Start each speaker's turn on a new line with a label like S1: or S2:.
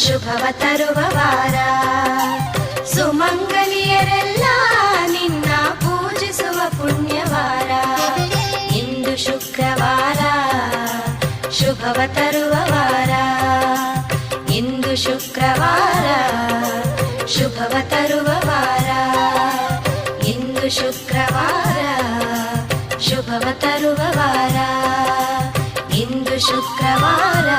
S1: ಶುಭವ ತರುವ ವಾರ. ಸುಮಂಗಲಿಯರೆಲ್ಲ ನಿನ್ನ ಪೂಜಿಸುವ ಪುಣ್ಯವಾರ. ಇಂದು ಶುಕ್ರವಾರ ಶುಭವ ತರುವ ವಾರ. ಇಂದು ಶುಕ್ರವಾರ ಶುಭವ ತರುವ ವಾರ. ಇಂದು ಶುಕ್ರವಾರ ಶುಭವ ತರುವ ವಾರ. ಇಂದು ಶುಕ್ರವಾರ